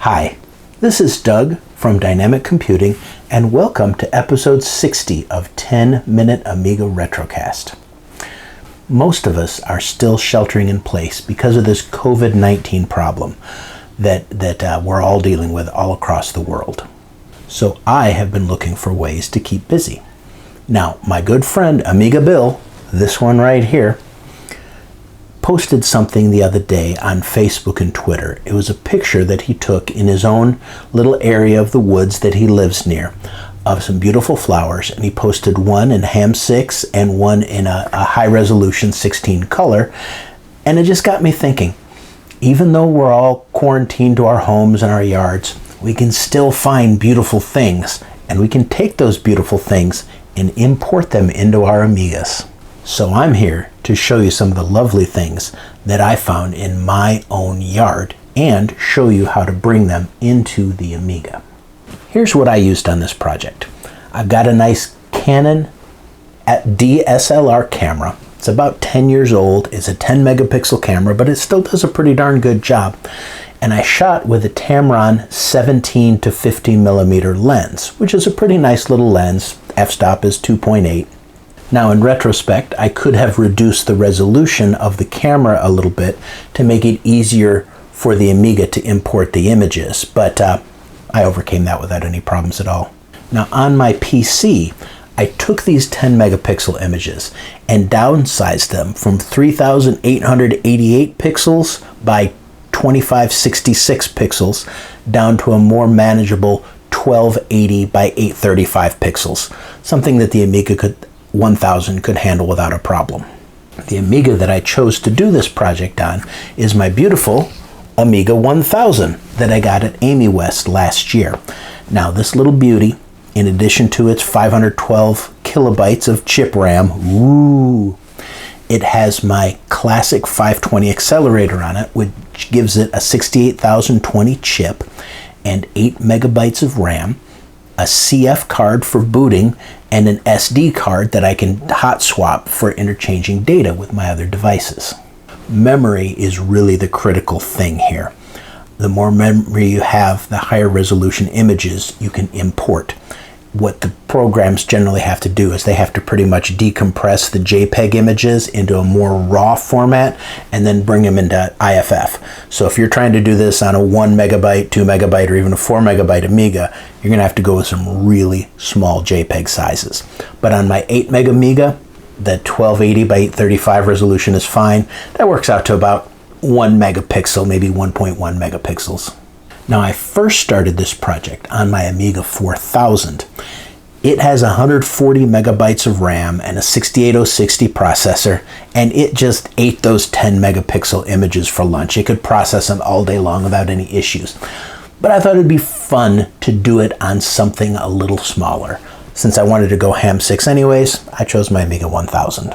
Hi, this is Doug from Dynamic Computing, and welcome to episode 60 of 10-Minute Amiga Retrocast. Most of us are still sheltering in place because of this COVID-19 problem that we're all dealing with all across the world. So I have been looking for ways to keep busy. Now, my good friend AmigaBill, this one right here, posted something the other day on Facebook and Twitter. It was a picture that he took in his own little area of the woods that he lives near of some beautiful flowers, and he posted one in HAM 6 and one in a high-resolution 16 color, and it just got me thinking, even though we're all quarantined to our homes and our yards, we can still find beautiful things, and we can take those beautiful things and import them into our Amigas. So I'm here to show you some of the lovely things that I found in my own yard and show you how to bring them into the Amiga. Here's what I used on this project. I've got a nice Canon DSLR camera. It's about 10 years old. It's a 10 megapixel camera, but it still does a pretty darn good job. And I shot with a Tamron 17 to 50 millimeter lens, which is a pretty nice little lens. F-stop is 2.8. Now, in retrospect, I could have reduced the resolution of the camera a little bit to make it easier for the Amiga to import the images, but I overcame that without any problems at all. Now, on my PC, I took these 10 megapixel images and downsized them from 3,888 pixels by 2566 pixels down to a more manageable 1280 by 835 pixels, something that the Amiga 1000 could handle without a problem. The Amiga that I chose to do this project on is my beautiful Amiga 1000 that I got at AmiWest last year. Now, this little beauty, in addition to its 512 kilobytes of chip RAM, it has my classic 520 accelerator on it, which gives it a 68020 chip and 8 megabytes of RAM, a CF card for booting, and an SD card that I can hot swap for interchanging data with my other devices. Memory is really the critical thing here. The more memory you have, the higher resolution images you can import. What the programs generally have to do is they have to pretty much decompress the JPEG images into a more raw format and then bring them into IFF. So if you're trying to do this on a 1 megabyte, 2 megabyte, or even a 4 megabyte Amiga, you're going to have to go with some really small JPEG sizes. But on my 8 meg Amiga, the 1280 by 835 resolution is fine. That works out to about 1 megapixel, maybe 1.1 megapixels. Now, I first started this project on my Amiga 4000. It has 140 megabytes of RAM and a 68060 processor, and it just ate those 10 megapixel images for lunch. It could process them all day long without any issues. But I thought it'd be fun to do it on something a little smaller. Since I wanted to go HAM 6 anyways, I chose my Amiga 1000.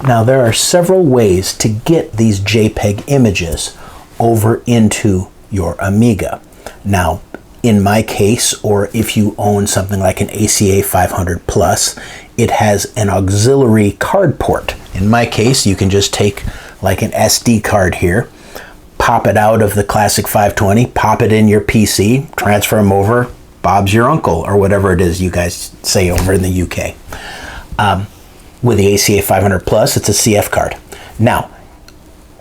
Now, there are several ways to get these JPEG images over into your Amiga. Now, in my case, or if you own something like an ACA 500 Plus, it has an auxiliary card port. In my case, you can just take like an SD card here, pop it out of the classic 520, pop it in your PC, transfer them over, Bob's your uncle, or whatever it is you guys say over in the UK. With the ACA 500 Plus, it's a CF card. Now,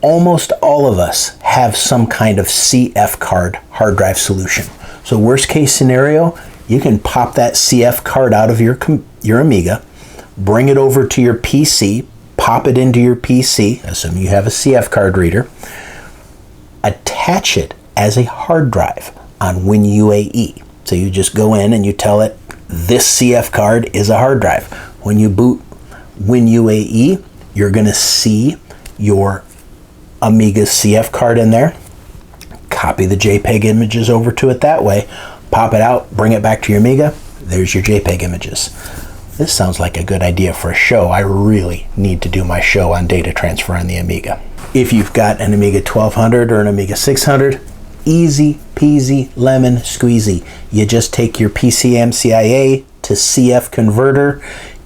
almost all of us have some kind of CF card hard drive solution. So worst case scenario, you can pop that CF card out of your Amiga, bring it over to your PC, pop it into your PC, assuming you have a CF card reader, attach it as a hard drive on WinUAE. So you just go in and you tell it, this CF card is a hard drive. When you boot WinUAE, you're going to see your Amiga's CF card in there. Copy the JPEG images over to it that way, pop it out, bring it back to your Amiga, there's your JPEG images. This sounds like a good idea for a show. I really need to do my show on data transfer on the Amiga. If you've got an Amiga 1200 or an Amiga 600, easy peasy lemon squeezy. You just take your PCMCIA to CF converter,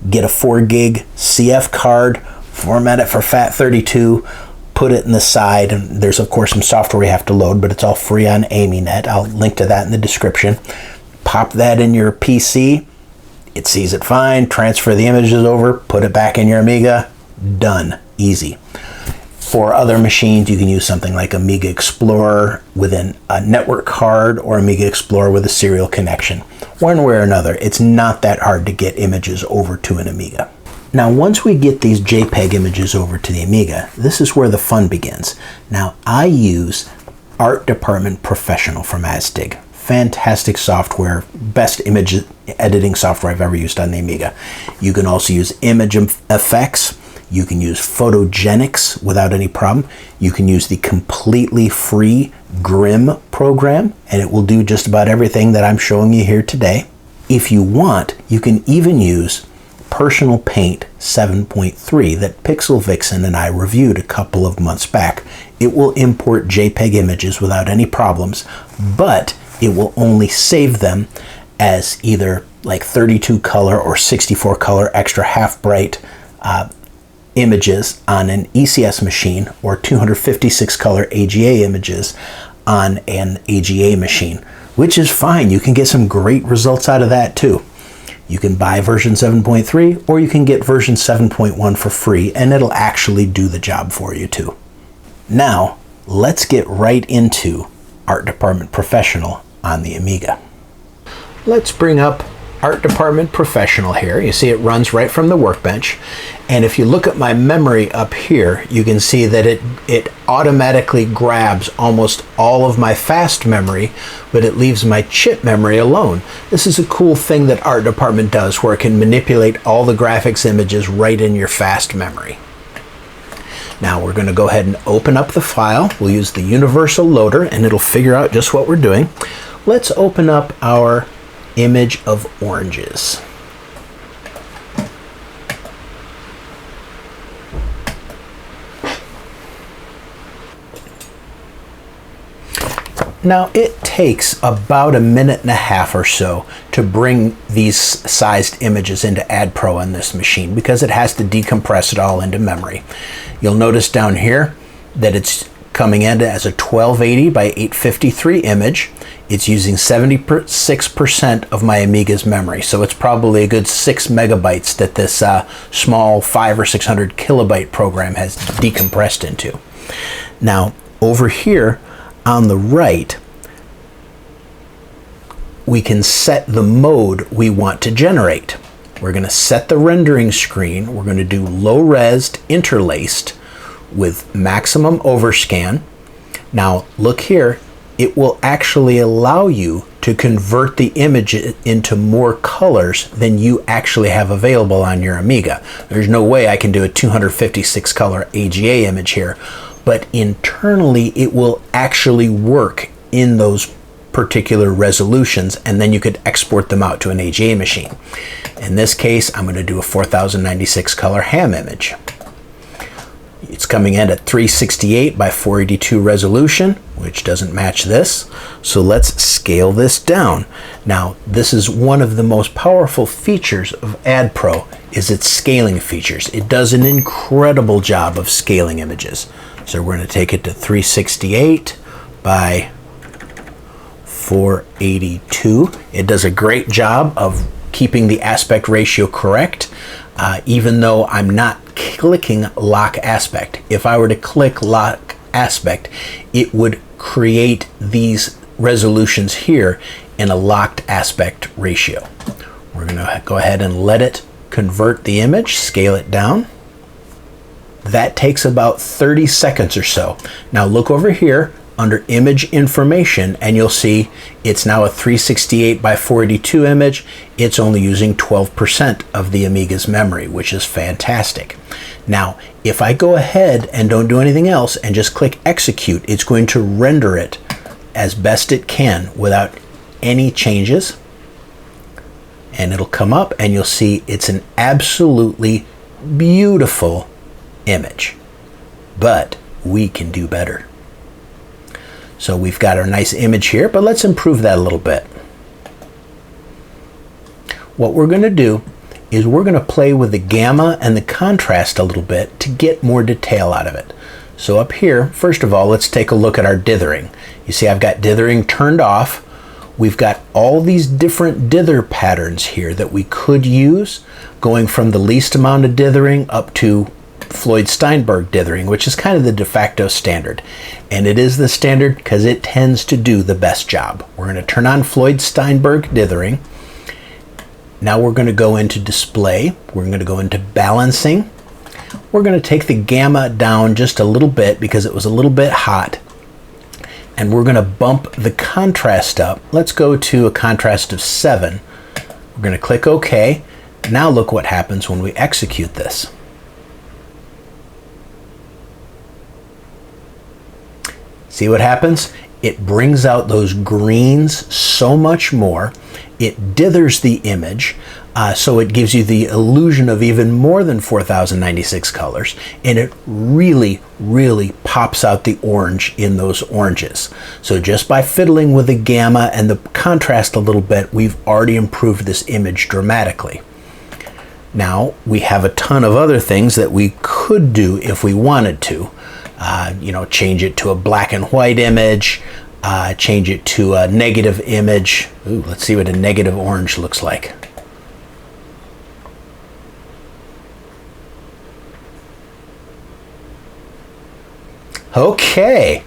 get a 4 gig CF card, format it for FAT32, put it in the side, and there's of course some software you have to load, but it's all free on AmiNet. I'll link to that in the description. Pop that in your PC, it sees it fine, transfer the images over, put it back in your Amiga, done, easy. For other machines, you can use something like Amiga Explorer with a network card or Amiga Explorer with a serial connection. One way or another, it's not that hard to get images over to an Amiga. Now, once we get these JPEG images over to the Amiga, this is where the fun begins. Now, I use Art Department Professional from Astig. Fantastic software, best image editing software I've ever used on the Amiga. You can also use image effects. You can use photogenics without any problem. You can use the completely free Grim program, and it will do just about everything that I'm showing you here today. If you want, you can even use Personal Paint 7.3 that Pixel Vixen and I reviewed a couple of months back. It will import JPEG images without any problems, but it will only save them as either like 32 color or 64 color extra half bright images on an ECS machine, or 256 color AGA images on an AGA machine, which is fine. You can get some great results out of that too. You can buy version 7.3 or you can get version 7.1 for free, and it'll actually do the job for you too. Now, let's get right into Art Department Professional on the Amiga. Let's bring up Art Department Professional here. You see it runs right from the workbench. And if you look at my memory up here, you can see that it automatically grabs almost all of my fast memory, but it leaves my chip memory alone. This is a cool thing that Art Department does, where it can manipulate all the graphics images right in your fast memory. Now we're going to go ahead and open up the file. We'll use the universal loader and it'll figure out just what we're doing. Let's open up our image of oranges. Now it takes about a minute and a half or so to bring these sized images into AdPro on this machine, because it has to decompress it all into memory. You'll notice down here that it's coming in as a 1280 by 853 image. It's using 76% of my Amiga's memory, so it's probably a good 6 megabytes that this small 500 or 600 kilobyte program has decompressed into. Now over here on the right, we can set the mode we want to generate. We're going to set the rendering screen. We're going to do low-res interlaced with maximum overscan. Now look here, it will actually allow you to convert the image into more colors than you actually have available on your Amiga. There's no way I can do a 256 color AGA image here, but internally it will actually work in those particular resolutions, and then you could export them out to an AGA machine. In this case, I'm going to do a 4096 color ham image. It's coming in at 368 by 482 resolution, which doesn't match this. So let's scale this down. Now, this is one of the most powerful features of AdPro, is its scaling features. It does an incredible job of scaling images. So we're going to take it to 368 by 482. It does a great job of keeping the aspect ratio correct, even though I'm not clicking lock aspect. If I were to click lock aspect, it would create these resolutions here in a locked aspect ratio. We're going to go ahead and let it convert the image, scale it down. That takes about 30 seconds or so. Now look over here under image information and you'll see it's now a 368 by 482 image. It's only using 12% of the Amiga's memory, which is fantastic. Now, if I go ahead and don't do anything else and just click execute, it's going to render it as best it can without any changes. And it'll come up and you'll see it's an absolutely beautiful image, but we can do better. So we've got our nice image here, but let's improve that a little bit. What we're going to do is we're going to play with the gamma and the contrast a little bit to get more detail out of it. So up here, first of all, let's take a look at our dithering. You see I've got dithering turned off. We've got all these different dither patterns here that we could use, going from the least amount of dithering up to Floyd Steinberg dithering, which is kind of the de facto standard. And it is the standard because it tends to do the best job. We're going to turn on Floyd Steinberg dithering. Now we're going to go into display. We're going to go into balancing. We're going to take the gamma down just a little bit because it was a little bit hot. And we're going to bump the contrast up. Let's go to a contrast of 7. We're going to click OK. Now look what happens when we execute this. See what happens? It brings out those greens so much more. It dithers the image, so it gives you the illusion of even more than 4096 colors, and it really, really pops out the orange in those oranges. So just by fiddling with the gamma and the contrast a little bit, we've already improved this image dramatically. Now, we have a ton of other things that we could do if we wanted to. You know, change it to a black and white image, change it to a negative image. Ooh, let's see what a negative orange looks like. Okay,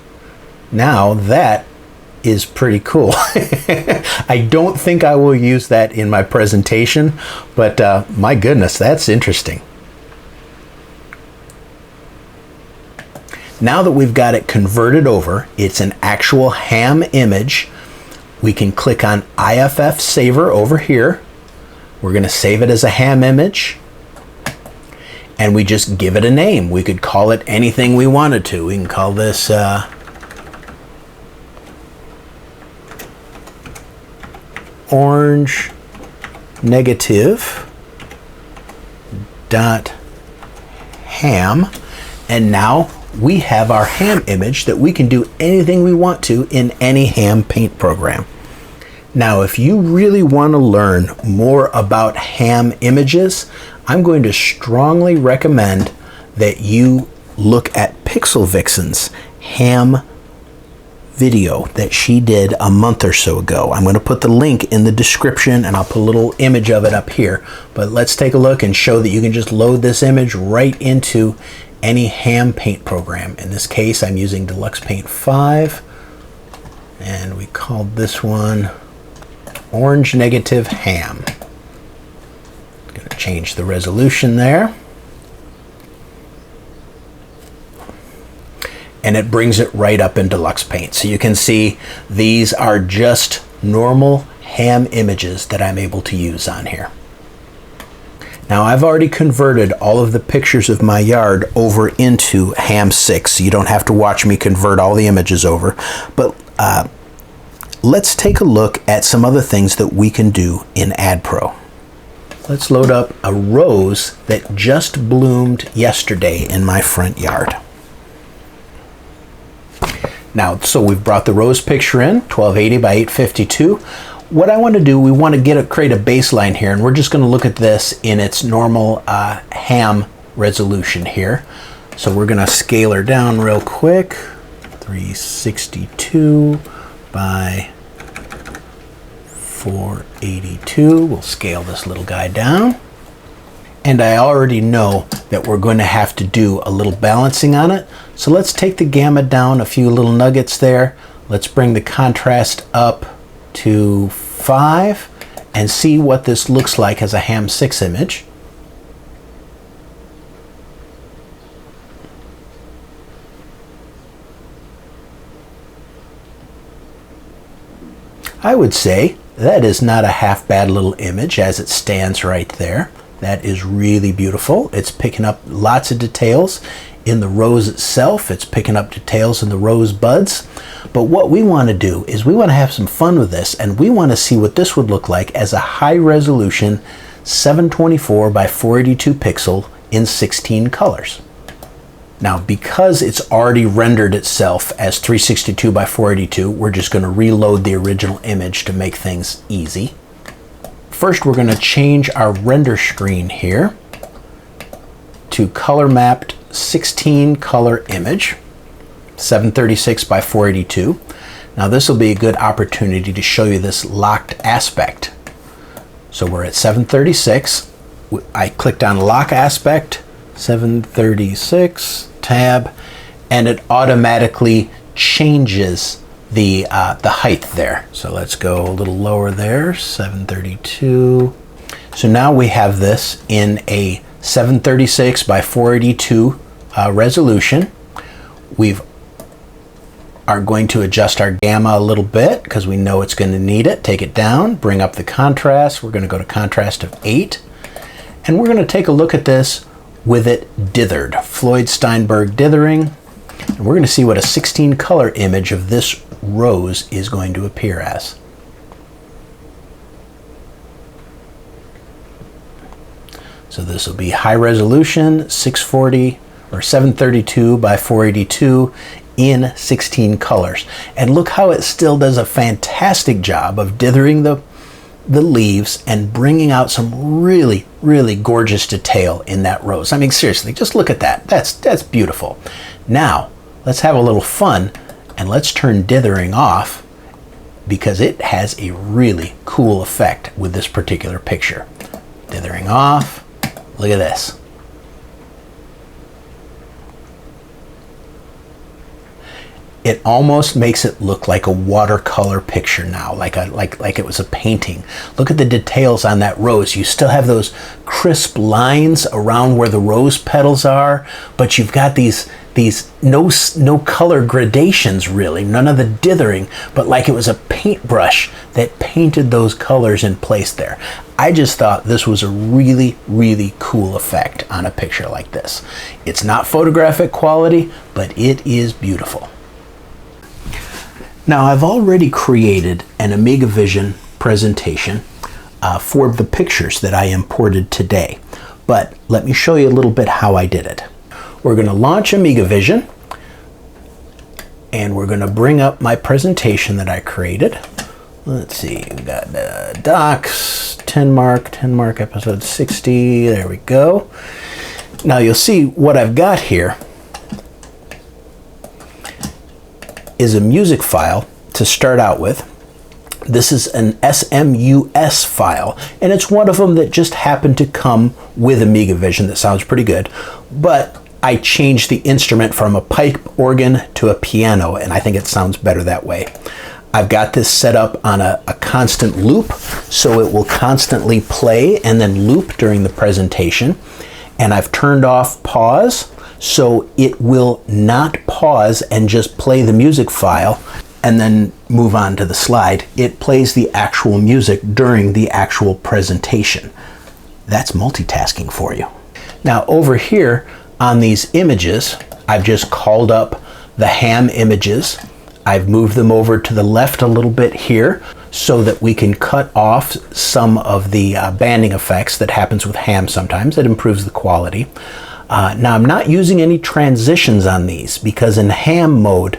now that is pretty cool. I don't think I will use that in my presentation, but my goodness, that's interesting. Now that we've got it converted over, it's an actual ham image. We can click on IFF Saver over here. We're going to save it as a ham image. And we just give it a name. We could call it anything we wanted to. We can call this orange negative dot ham. And now we have our ham image that we can do anything we want to in any ham paint program. Now, if you really want to learn more about ham images, I'm going to strongly recommend that you look at Pixel Vixen's ham video that she did a month or so ago. I'm going to put the link in the description and I'll put a little image of it up here. But let's take a look and show that you can just load this image right into any ham paint program. In this case, I'm using Deluxe Paint 5, and we called this one Orange Negative Ham. I'm going to change the resolution there. And it brings it right up in Deluxe Paint. So you can see these are just normal ham images that I'm able to use on here. Now I've already converted all of the pictures of my yard over into ham 6, so you don't have to watch me convert all the images over. But let's take a look at some other things that we can do in AdPro. Let's load up a rose that just bloomed yesterday in my front yard. Now, so we've brought the rose picture in, 1280 by 852. What I want to do, we want to create a baseline here, and we're just going to look at this in its normal ham resolution here. So we're going to scale her down real quick, 362 by 482. We'll scale this little guy down. And I already know that we're going to have to do a little balancing on it. So let's take the gamma down a few little nuggets there. Let's bring the contrast up to 5 and see what this looks like as a ham 6 image. I would say that is not a half bad little image as it stands right there. That is really beautiful. It's picking up lots of details in the rose itself. It's picking up details in the rose buds. But what we want to do is we want to have some fun with this, and we want to see what this would look like as a high resolution 724 by 482 pixel in 16 colors. Now, because it's already rendered itself as 362 by 482, we're just going to reload the original image to make things easy. First, we're going to change our render screen here to color mapped 16 color image, 736 by 482. Now this will be a good opportunity to show you this locked aspect. So we're at 736. I clicked on lock aspect, 736, tab, and it automatically changes the height there. So let's go a little lower there, 732. So now we have this in a 736 by 482 resolution. We are going to adjust our gamma a little bit because we know it's going to need it. Take it down, bring up the contrast. We're going to go to contrast of 8. And we're going to take a look at this with it dithered, Floyd Steinberg dithering. And we're going to see what a 16 color image of this rose is going to appear as. So this will be high resolution, 640 or 732 by 482 in 16 colors. And look how it still does a fantastic job of dithering the leaves and bringing out some really, really gorgeous detail in that rose. I mean, seriously, just look at that. That's beautiful. Now, let's have a little fun and let's turn dithering off because it has a really cool effect with this particular picture. Dithering off. Look at this. It almost makes it look like a watercolor picture now, like it was a painting. Look at the details on that rose. You still have those crisp lines around where the rose petals are, but you've got these no color gradations really, none of the dithering, but like it was a paintbrush that painted those colors in place there. I just thought this was a really, really cool effect on a picture like this. It's not photographic quality, but it is beautiful. Now I've already created an Amigavision presentation for the pictures that I imported today, but let me show you a little bit how I did it. We're going to launch Amigavision and we're going to bring up my presentation that I created. Let's see, we've got docs, 10 mark, episode 60, there we go. Now you'll see what I've got here is a music file to start out with. This is an SMUS file, and it's one of them that just happened to come with Amigavision. That sounds pretty good, but I changed the instrument from a pipe organ to a piano, and I think it sounds better that way. I've got this set up on a constant loop, so it will constantly play and then loop during the presentation. And I've turned off pause, so it will not pause and just play the music file and then move on to the slide. It plays the actual music during the actual presentation. That's multitasking for you. Now over here on these images, I've just called up the HAM images. I've moved them over to the left a little bit here so that we can cut off some of the banding effects that happens with HAM sometimes. It improves the quality. Now I'm not using any transitions on these because in HAM mode,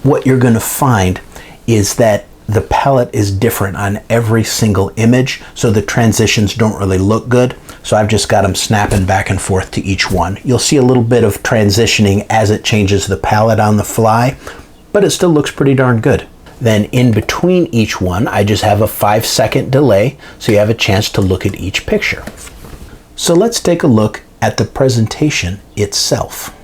what you're going to find is that the palette is different on every single image, so the transitions don't really look good. So I've just got them snapping back and forth to each one. You'll see a little bit of transitioning as it changes the palette on the fly, but it still looks pretty darn good. Then in between each one, I just have a 5-second delay, so you have a chance to look at each picture. So let's take a look at the presentation itself.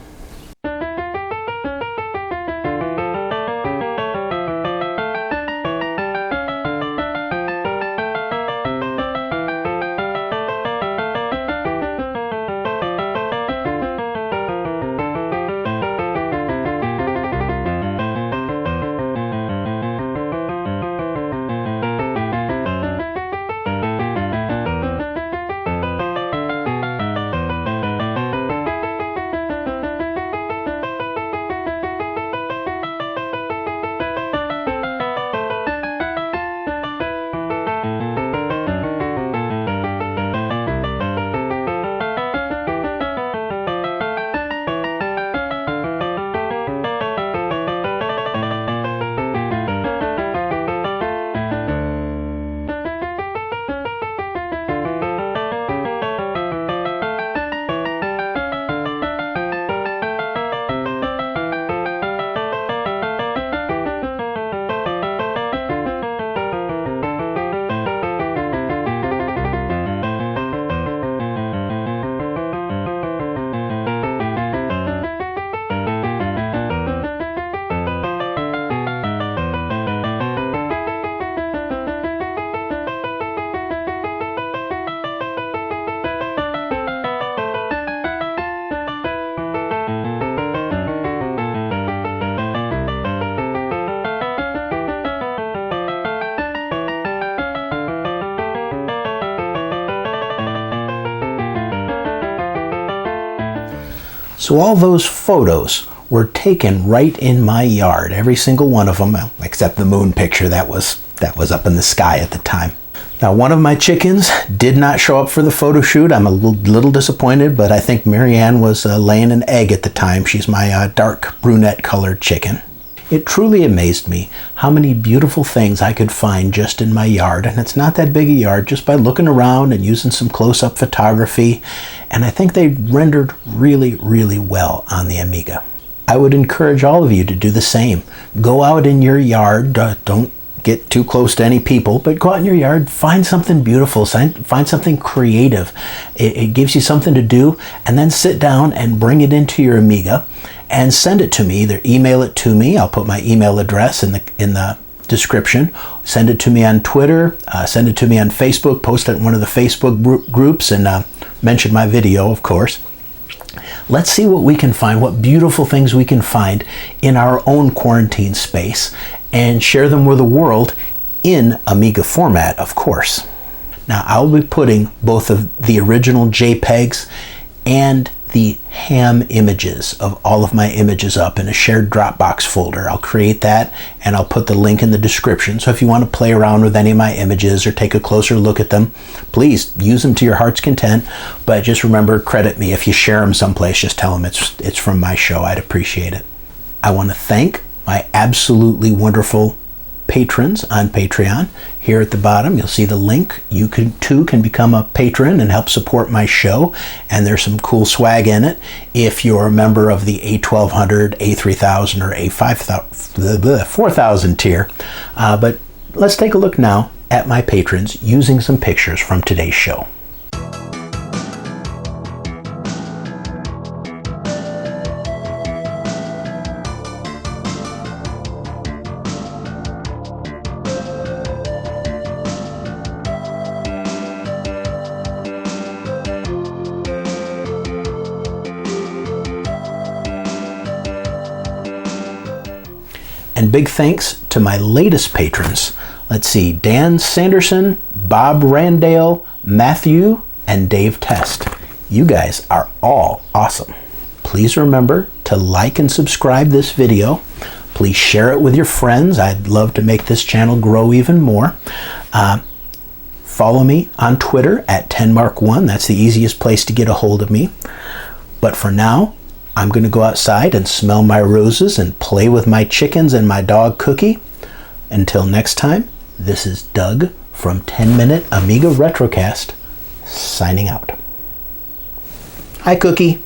So all those photos were taken right in my yard, every single one of them, except the moon picture that was up in the sky at the time. Now, one of my chickens did not show up for the photo shoot. I'm a little disappointed, but I think Marianne was laying an egg at the time. She's my dark brunette colored chicken. It truly amazed me how many beautiful things I could find just in my yard, and it's not that big a yard, just by looking around and using some close-up photography, and I think they rendered really, really well on the Amiga. I would encourage all of you to do the same. Go out in your yard, don't get too close to any people, but go out in your yard, find something beautiful, find something creative. It gives you something to do, and then sit down and bring it into your Amiga and send it to me. Either email it to me, I'll put my email address in the description, send it to me on Twitter, send it to me on Facebook, post it in one of the Facebook groups, and mention my video, of course. Let's see what we can find, what beautiful things we can find in our own quarantine space, and share them with the world in Amiga format, of course. Now, I'll be putting both of the original JPEGs and the HAM images of all of my images up in a shared Dropbox folder. I'll create that and I'll put the link in the description. So if you want to play around with any of my images or take a closer look at them, please use them to your heart's content. But just remember, credit me. If you share them someplace, just tell them it's from my show. I'd appreciate it. I want to thank my absolutely wonderful patrons on Patreon. Here at the bottom, you'll see the link. You too can become a patron and help support my show, and there's some cool swag in it if you're a member of the A1200, A3000, or A4000 tier. But let's take a look now at my patrons using some pictures from today's show. And big thanks to my latest patrons. Let's see, Dan Sanderson, Bob Randale, Matthew, and Dave Test. You guys are all awesome. Please remember to like and subscribe this video. Please share it with your friends. I'd love to make this channel grow even more. Follow me on Twitter at 10mark1. That's the easiest place to get a hold of me. But for now, I'm going to go outside and smell my roses and play with my chickens and my dog Cookie. Until next time, this is Doug from 10-Minute Amiga Retrocast, signing out. Hi, Cookie.